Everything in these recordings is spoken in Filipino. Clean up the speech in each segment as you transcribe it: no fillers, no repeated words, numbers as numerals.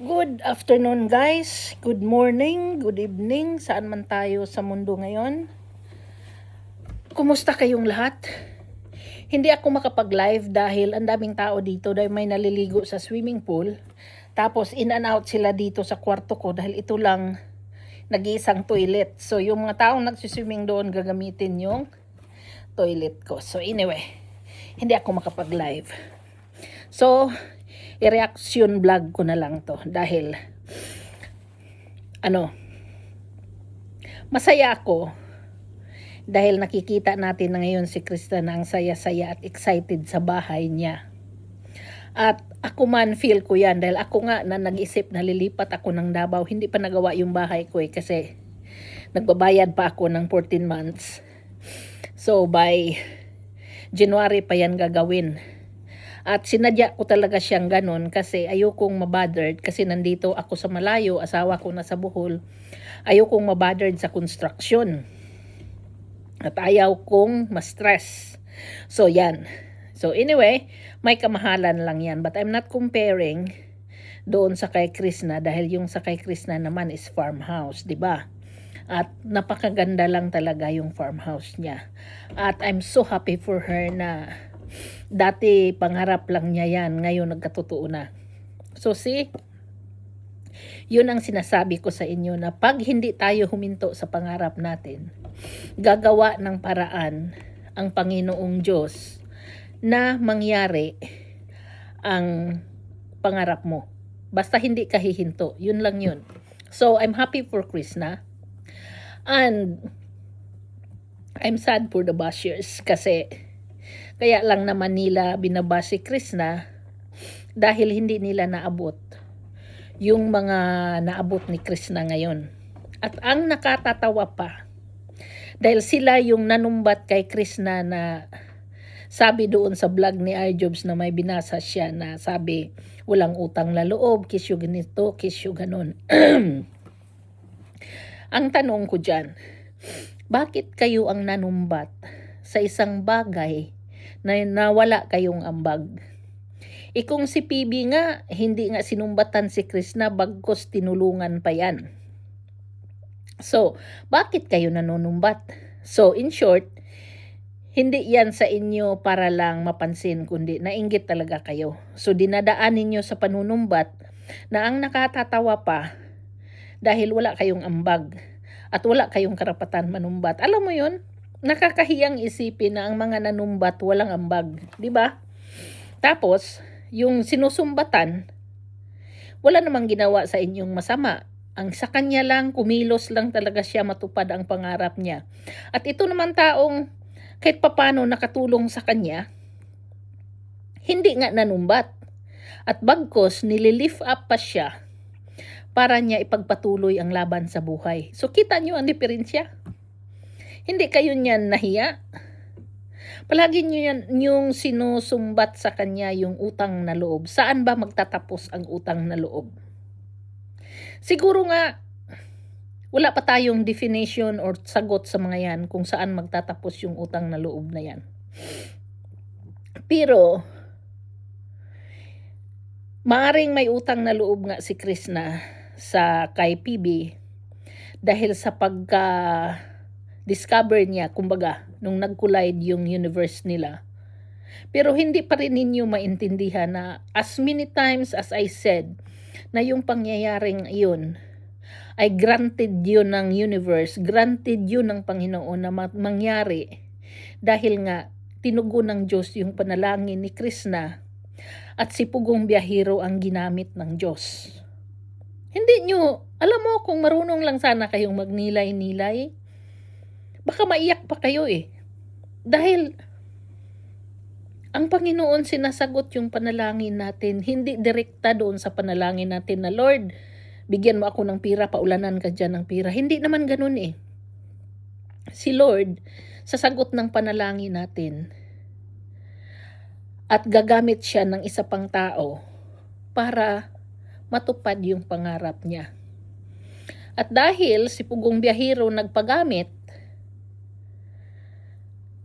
Good afternoon guys, good morning, good evening, saan man tayo sa mundo ngayon. Kumusta kayong lahat? Hindi ako makapag-live dahil ang daming tao dito dahil may naliligo sa swimming pool. Tapos in and out sila dito sa kwarto ko dahil ito lang nag-iisang toilet. So yung mga taong nagsiswimming doon gagamitin yung toilet ko. So anyway, hindi ako makapag-live. So, i-reaction vlog ko na lang to dahil masaya ako dahil nakikita natin na ngayon si Krista na ang saya-saya at excited sa bahay niya. At ako man feel ko yan dahil ako nga na nag-isip na lilipat ako ng Davao, hindi pa nagawa yung bahay ko kasi nagbabayad pa ako ng 14 months. So by January pa yan gagawin. At sinadya ko talaga siyang ganun kasi ayokong mabothered kasi nandito ako sa malayo, asawa ko nasa Bohol. Ayokong mabothered sa construction. At ayaw kong ma-stress. So yan. So anyway, may kamahalan lang yan. But I'm not comparing doon sa kay Krishna dahil yung sa kay Krishna naman is farmhouse, di ba? At napakaganda lang talaga yung farmhouse niya. At I'm so happy for her na dati pangarap lang niya yan, ngayon nagkatotoo na. So see, yun ang sinasabi ko sa inyo na pag hindi tayo huminto sa pangarap natin, gagawa ng paraan ang Panginoong Diyos na mangyari ang pangarap mo. Basta hindi ka hihinto, yun lang yun. So I'm happy for Krishna and I'm sad for the bashers kasi kaya lang naman nila binabas si Krishna dahil hindi nila naabot yung mga naabot ni Krishna ngayon. At ang nakatatawa pa, dahil sila yung nanumbat kay Krishna na sabi doon sa vlog ni iJobs na may binasa siya na sabi, walang utang na loob, kisyo ganito, kisyo ganon. Ang tanong ko dyan, bakit kayo ang nanumbat sa isang bagay na nawala kayong ambag? Kung si PB nga, hindi nga sinumbatan si Krishna bagkos tinulungan pa yan. So, bakit kayo nanunumbat? So, in short, hindi yan sa inyo para lang mapansin, kundi nainggit talaga kayo. So, dinadaan ninyo sa panunumbat na ang nakatatawa pa dahil wala kayong ambag at wala kayong karapatan manumbat. Alam mo yun? Nakakahiyang isipin na ang mga nanumbat walang ambag, di ba? Tapos, yung sinusumbatan, wala namang ginawa sa inyong masama. Ang sa kanya lang, kumilos lang talaga siya matupad ang pangarap niya. At ito naman taong kahit papano nakatulong sa kanya, hindi nga nanumbat. At bagkos, nililift up pa siya para niya ipagpatuloy ang laban sa buhay. So kita nyo ang diferensya? Hindi kayo niyan nahiya? Palagi nyo yan yung sinusumbat sa kanya yung utang na loob. Saan ba magtatapos ang utang na loob? Siguro nga, wala pa tayong definition or sagot sa mga yan kung saan magtatapos yung utang na loob na yan. Pero, maaring may utang na loob nga si Krishna sa kay PB dahil sa discover niya, kumbaga, nung nag-collide yung universe nila. Pero hindi pa rin ninyo maintindihan na as many times as I said na yung pangyayaring iyon ay granted yun ng universe, granted yun ng Panginoon na mangyari dahil nga tinugon ng Diyos yung panalangin ni Krishna at si Pugong Biyahero ang ginamit ng Diyos. Hindi nyo, alam mo kung marunong lang sana kayong magnilay-nilay, baka maiyak pa kayo Dahil ang Panginoon sinasagot yung panalangin natin, hindi direkta doon sa panalangin natin na Lord, bigyan mo ako ng pira, paulanan ka dyan ng pira. Hindi naman ganun Si Lord, sasagot ng panalangin natin at gagamit siya ng isa pang tao para matupad yung pangarap niya. At dahil si Pugong Biyahero nagpagamit,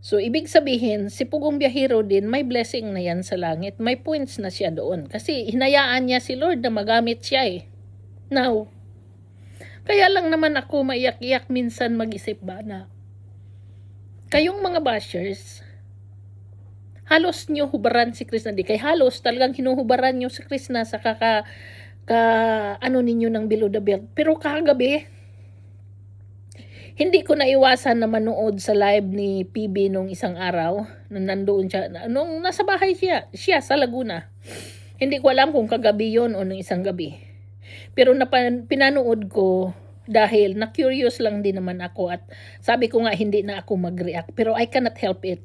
So, ibig sabihin, si Pugong Biyahero din, may blessing na yan sa langit. May points na siya doon. Kasi hinayaan niya si Lord na magamit siya eh. Now, kaya lang naman ako maiyak-iyak minsan mag-isip ba na kayong mga bashers, halos nyo hubaran si Krishna. Di kay halos, talagang hinuhubaran nyo si Krishna sa ano ninyo ng below the belt. Pero kagabi, hindi ko naiwasan na manood sa live ni PB nung isang araw, nung nandoon siya, nung nasa bahay siya sa Laguna. Hindi ko alam kung kagabi yon o nung isang gabi. Pero pinanood ko dahil na-curious lang din naman ako at sabi ko nga hindi na ako mag-react. Pero I cannot help it.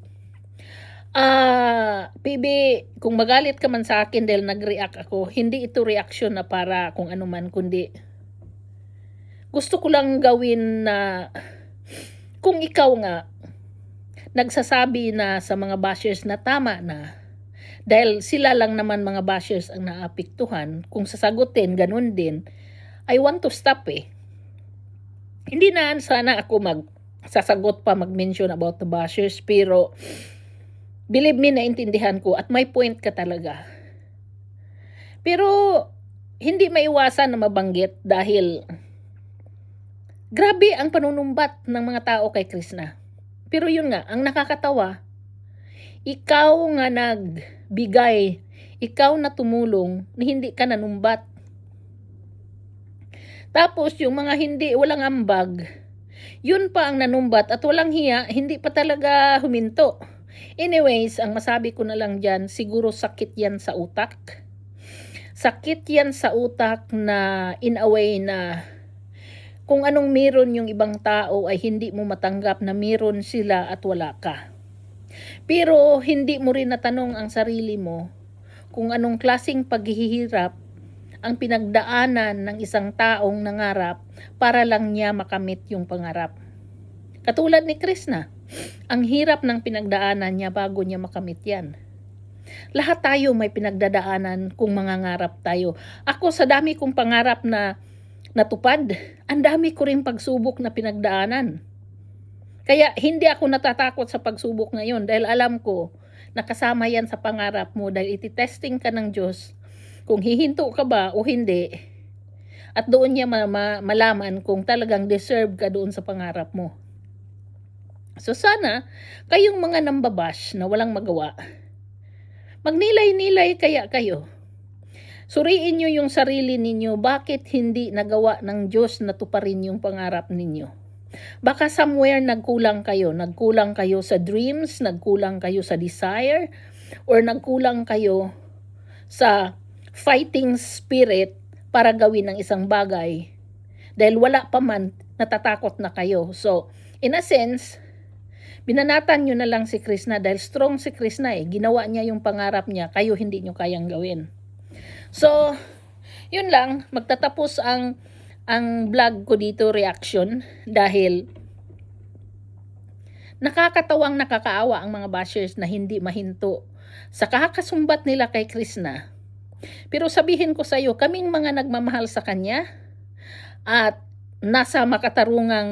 PB, kung magalit ka man sa akin dahil nag-react ako, hindi ito reaction na para kung ano man, kundi gusto ko lang gawin na kung ikaw nga nagsasabi na sa mga bashers na tama na, dahil sila lang naman mga bashers ang naapektuhan, kung sasagutin, ganun din, I want to stop eh. Hindi na sana ako sasagot pa mag-mention about the bashers, pero believe me, naintindihan ko at may point ka talaga. Pero hindi maiwasan na mabanggit dahil grabe ang panunumbat ng mga tao kay Krishna. Pero yun nga, ang nakakatawa, ikaw nga nagbigay, ikaw na tumulong, ni hindi ka nanumbat. Tapos yung mga walang ambag, yun pa ang nanumbat at walang hiya, hindi pa talaga huminto. Anyways, ang masabi ko na lang dyan, siguro sakit yan sa utak. Sakit yan sa utak na in a way na kung anong meron yung ibang tao ay hindi mo matanggap na meron sila at wala ka. Pero hindi mo rin natanong ang sarili mo kung anong klaseng paghihirap ang pinagdaanan ng isang taong nangarap para lang niya makamit yung pangarap. Katulad ni Krishna, ang hirap ng pinagdaanan niya bago niya makamit yan. Lahat tayo may pinagdadaanan kung mangangarap tayo. Ako sa dami kong pangarap na natupad, ang dami ko rin pagsubok na pinagdaanan. Kaya hindi ako natatakot sa pagsubok ngayon dahil alam ko na kasama yan sa pangarap mo dahil ititesting ka ng Diyos kung hihinto ka ba o hindi. At doon niya malaman kung talagang deserve ka doon sa pangarap mo. So sana, kayong mga nambabash na walang magawa, magnilay-nilay kaya kayo. Suriin nyo yung sarili ninyo, bakit hindi nagawa ng Diyos na tuparin yung pangarap ninyo? Baka somewhere nagkulang kayo sa dreams, nagkulang kayo sa desire, or nagkulang kayo sa fighting spirit para gawin ng isang bagay. Dahil wala pa man, natatakot na kayo. So, in a sense, binanatan nyo na lang si Krishna dahil strong si Krishna eh. Ginawa niya yung pangarap niya, kayo hindi nyo kayang gawin. So, yun lang, magtatapos ang vlog ko dito, reaction, dahil nakakatawang nakakaawa ang mga bashers na hindi mahinto sa kakasumbat nila kay Krishna. Pero sabihin ko sa iyo, kaming mga nagmamahal sa Kanya at nasa makatarungang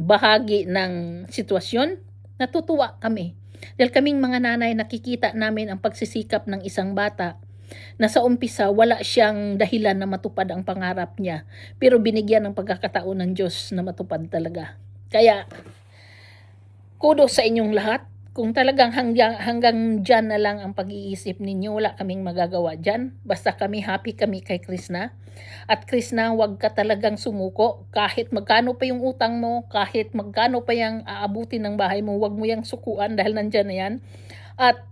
bahagi ng sitwasyon, natutuwa kami. Dahil kaming mga nanay nakikita namin ang pagsisikap ng isang bata na sa umpisa wala siyang dahilan na matupad ang pangarap niya, pero binigyan ng pagkakataon ng Diyos na matupad talaga. Kaya kudos sa inyong lahat. Kung talagang hanggang dyan na lang ang pag-iisip ninyo, wala kaming magagawa dyan. Basta happy kami kay Krishna. At Krishna, wag ka talagang sumuko. Kahit magkano pa yung utang mo, kahit magkano pa yung aabutin ng bahay mo, wag mo yung sukuan dahil nandyan na yan. At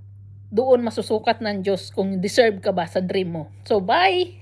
doon masusukat ng Diyos kung deserve ka ba sa dream mo. So, bye!